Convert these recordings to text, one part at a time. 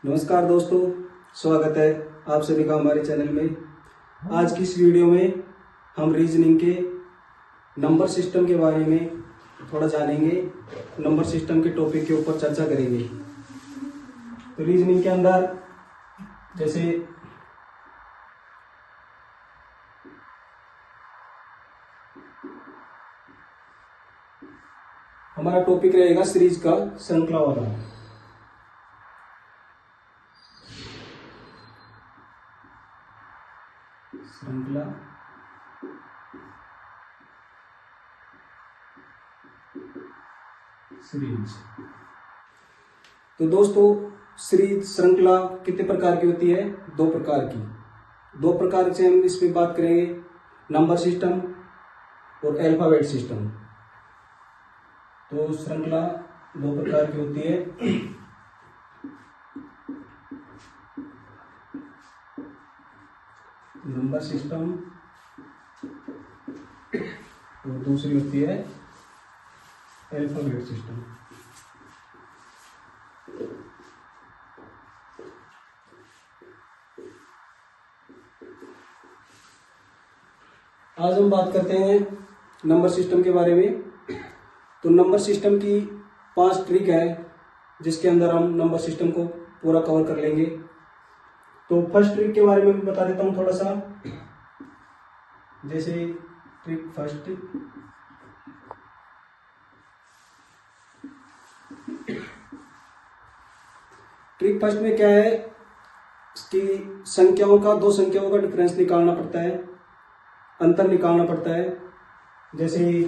नमस्कार दोस्तों, स्वागत है आप सभी का हमारे चैनल में। आज की इस वीडियो में हम रीजनिंग के नंबर सिस्टम के बारे में थोड़ा जानेंगे। नंबर सिस्टम के टॉपिक के ऊपर चर्चा करेंगे। तो रीजनिंग के अंदर जैसे हमारा टॉपिक रहेगा सीरीज का श्रृंखला वाला। श्रृंखला सीरीज। तो दोस्तों, सीरीज श्रृंखला कितने प्रकार की होती है? दो प्रकार की। दो प्रकार से हम इसमें बात करेंगे, नंबर सिस्टम और अल्फाबेट सिस्टम। तो श्रृंखला दो प्रकार की होती है, नंबर सिस्टम और दूसरी होती है अल्फाबेट सिस्टम। आज हम बात करते हैं नंबर सिस्टम के बारे में। तो नंबर सिस्टम की 5 ट्रिक है जिसके अंदर हम नंबर सिस्टम को पूरा कवर कर लेंगे। तो फर्स्ट ट्रिक के बारे में भी बता देता हूं थोड़ा सा। जैसे ट्रिक फर्स्ट, ट्रिक फर्स्ट में क्या है कि संख्याओं का, दो संख्याओं का डिफरेंस निकालना पड़ता है, अंतर निकालना पड़ता है। जैसे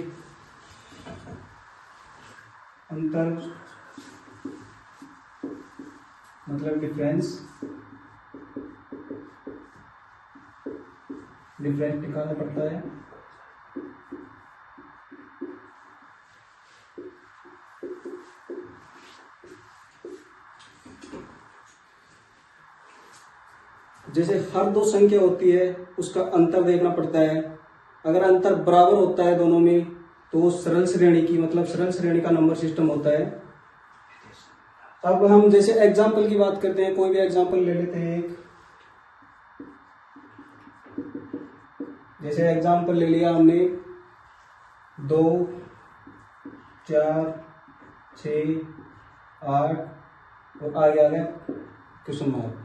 अंतर मतलब डिफरेंस निकालना पड़ता है। जैसे हर दो संख्या होती है उसका अंतर देखना पड़ता है। अगर अंतर बराबर होता है दोनों में तो वो सरल श्रेणी की, मतलब सरल श्रेणी का नंबर सिस्टम होता है। अब हम जैसे एग्जाम्पल की बात करते हैं, कोई भी एग्जाम्पल ले लेते हैं एक। जैसे एग्जाम्पल ले लिया हमने 2, 4, 6, 8 और आगे आ गया क्वेश्चन मार्क।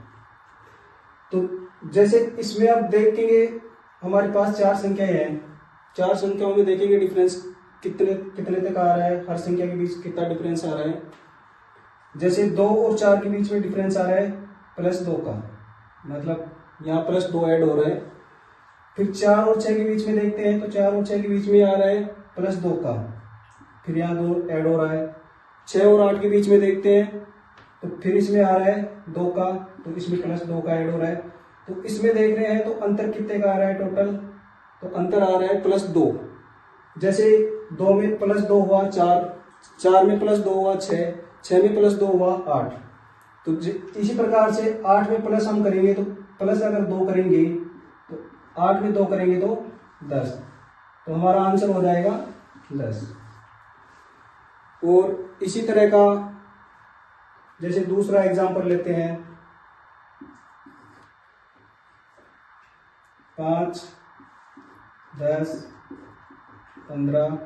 तो जैसे इसमें आप देखेंगे हमारे पास 4 संख्याएं हैं। 4 संख्याओं में देखेंगे डिफरेंस कितने तक आ रहा है, हर संख्या के बीच कितना डिफरेंस आ रहा है। जैसे 2 और 4 के बीच में डिफरेंस आ रहा है +2 का, मतलब यहाँ +2 ऐड हो रहा है। फिर 4 और 6 के बीच में देखते हैं तो 4 और 6 के बीच में आ रहा है +2 का, फिर यहाँ 2 ऐड हो रहा है। 6 और 8 के बीच में देखते हैं तो फिर इसमें आ रहा है 2 का, तो इसमें +2 का ऐड हो रहा है। तो इसमें देख रहे हैं तो अंतर कितने का आ रहा है टोटल? तो अंतर आ रहा है +2। जैसे 2 में +2 हुआ 4, 4 में +2 हुआ 6, 6 में +2 हुआ 8। तो इसी प्रकार से 8 में प्लस हम करेंगे तो प्लस अगर 2 करेंगे तो 8 में 2 करेंगे तो 10। तो हमारा आंसर हो जाएगा 10। और इसी तरह का जैसे दूसरा एग्जांपल लेते हैं 5, 10, 15,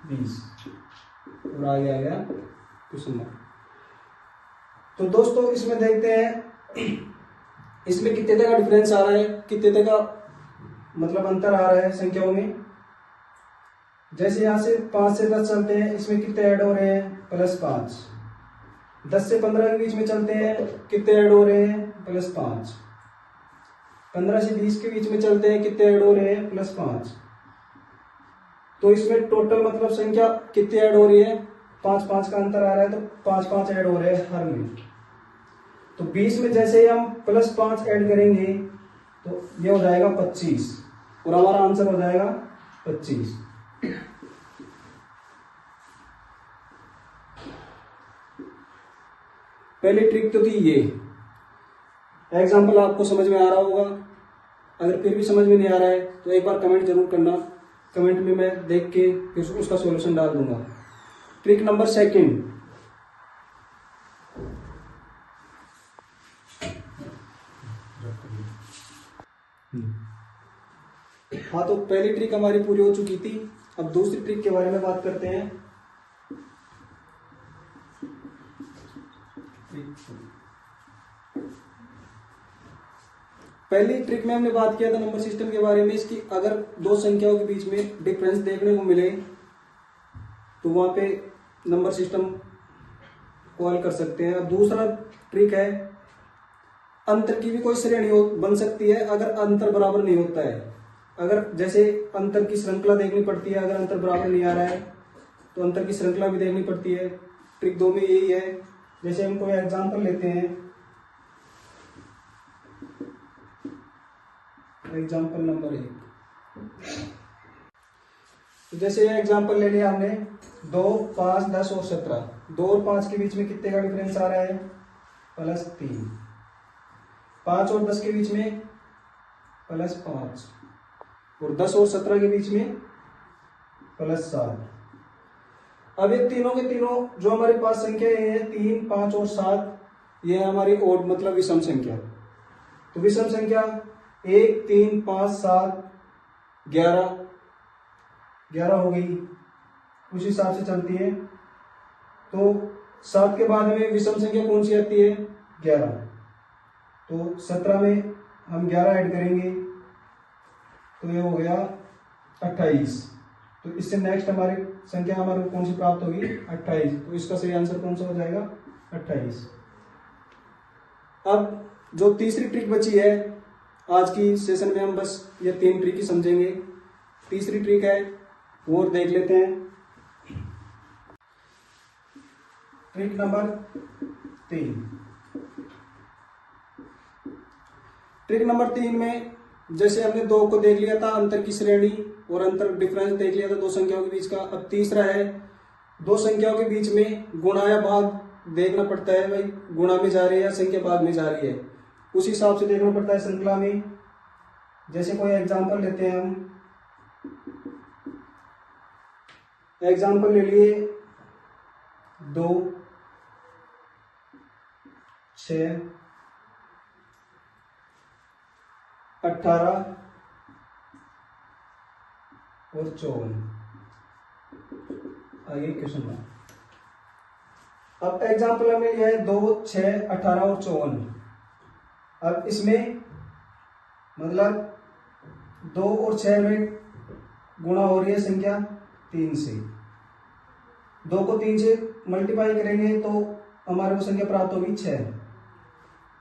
20 और आगे आ गया क्वेश्चन मार्क। तो दोस्तों इसमें देखते हैं इसमें कितने तक का डिफरेंस आ रहा है, कितने तक का मतलब अंतर आ रहा है संख्याओं में। जैसे यहां से 5 से 10 चलते हैं, इसमें कितने ऐड हो रहे हैं? +5। 10 से 15 के बीच में चलते हैं, कितने ऐड हो रहे हैं? +5। 15 से 20 के बीच में चलते हैं, कितने ऐड हो रहे हैं? +5। तो इसमें टोटल मतलब संख्या कितनी ऐड हो रही है? 5-5 का अंतर आ रहा है, तो 5-5 ऐड हो रहे हैं हर में। तो 20 में जैसे ही हम +5 ऐड करेंगे तो ये हो जाएगा 25 और हमारा आंसर हो जाएगा 25। पहली ट्रिक तो थी ये। एग्जाम्पल आपको समझ में आ रहा होगा। अगर फिर भी समझ में नहीं आ रहा है तो एक बार कमेंट जरूर करना। कमेंट में मैं देख के फिर उसका सॉल्यूशन डाल दूंगा। ट्रिक नंबर सेकंड, हाँ, तो पहली ट्रिक हमारी पूरी हो चुकी थी। अब दूसरी ट्रिक के बारे में बात करते हैं। पहली ट्रिक में हमने बात किया था नंबर सिस्टम के बारे में, इसकी अगर दो संख्याओं के बीच में डिफरेंस देखने को मिले तो वहां पे नंबर सिस्टम कॉल कर सकते हैं। अब दूसरा ट्रिक है, अंतर की भी कोई श्रेणी बन सकती है अगर अंतर बराबर नहीं होता है। अगर जैसे अंतर की श्रृंखला देखनी पड़ती है, अगर अंतर बराबर नहीं आ रहा है तो अंतर की श्रृंखला भी देखनी पड़ती है। ट्रिक 2 में यही है। जैसे हम कोई एग्जांपल लेते हैं, एग्जांपल नंबर 1। तो जैसे ये एग्जांपल ले लिया हमने, 2, 5, 10 और 17। 2 और 5 के बीच में कितने का डिफरेंस आ रहा है? +3। 5 और 10 के बीच में +5 और 10 और 17 के बीच में +7। अब ये तीनों के तीनों जो हमारे पास संख्या है 3, 5 और 7, ये हमारी ओड मतलब विषम संख्या। तो विषम संख्या 1, 3, 5, 7, 11 हो गई, उस हिसाब से चलती है। तो 7 के बाद में विषम संख्या कौन सी आती है? 11। तो 17 में हम 11 ऐड करेंगे तो ये हो गया 28। तो इससे नेक्स्ट हमारी संख्या हमारे कौन सी प्राप्त होगी? 28। तो इसका सही आंसर कौन सा हो जाएगा? 28। अब जो तीसरी ट्रिक बची है, आज की सेशन में हम बस ये 3 ट्रिक ही समझेंगे। तीसरी ट्रिक है वो देख लेते हैं। Trick number 3। ट्रिक नंबर 3 में जैसे हमने 2 को देख लिया था, अंतर की श्रेणी और अंतर डिफरेंस देख लिया था 2 संख्याओं के बीच का। अब तीसरा है 2 संख्याओं के बीच में गुणा या भाग देखना पड़ता है। भाई गुणा में जा रही है या संख्या भाग में जा रही है, उस हिसाब से देखना पड़ता है श्रृंखला में। जैसे कोई एग्जांपल लेते हैं हम, एग्जांपल ले लिए 2, 6, 18 और 54। आगे क्वेश्चन में अब एग्जांपल हमने लिया है 2, 6, 18 और 54। अब इसमें मतलब 2 और 6 में गुणा हो रही है संख्या 3 से। 2 को 3 से मल्टीप्लाई करेंगे तो हमारे को संख्या प्राप्त होगी 6।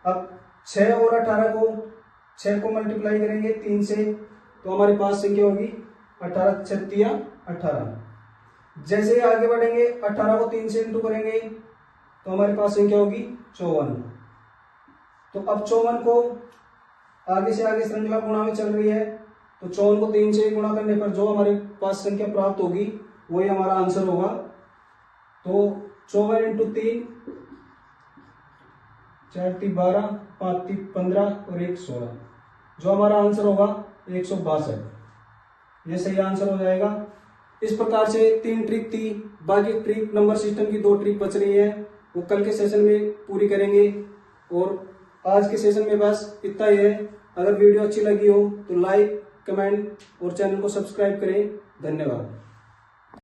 अब 6 और 18 को 6 को मल्टीप्लाई करेंगे 3 से तो हमारे पास संख्या होगी 18 छत्तिया 18। जैसे ही आगे बढ़ेंगे 18 को 3 से इंटू करेंगे तो हमारे पास संख्या होगी 54। तो अब 54 को आगे से आगे श्रृंखला गुणा में चल रही है, तो 54 को 3 से गुणा करने पर जो हमारे पास संख्या प्राप्त होगी वही हमारा आंसर होगा। तो 54 इंटू 3, 4 3 12, 5 3 15 और 1 16, जो हमारा आंसर होगा 162। ये सही आंसर हो जाएगा। इस प्रकार से 3 ट्रिक थी। बाकी ट्रिक नंबर सिस्टम की 2 ट्रिक बच रही है, वो कल के सेशन में पूरी करेंगे। और आज के सेशन में बस इतना ही है। अगर वीडियो अच्छी लगी हो तो लाइक, कमेंट और चैनल को सब्सक्राइब करें। धन्यवाद।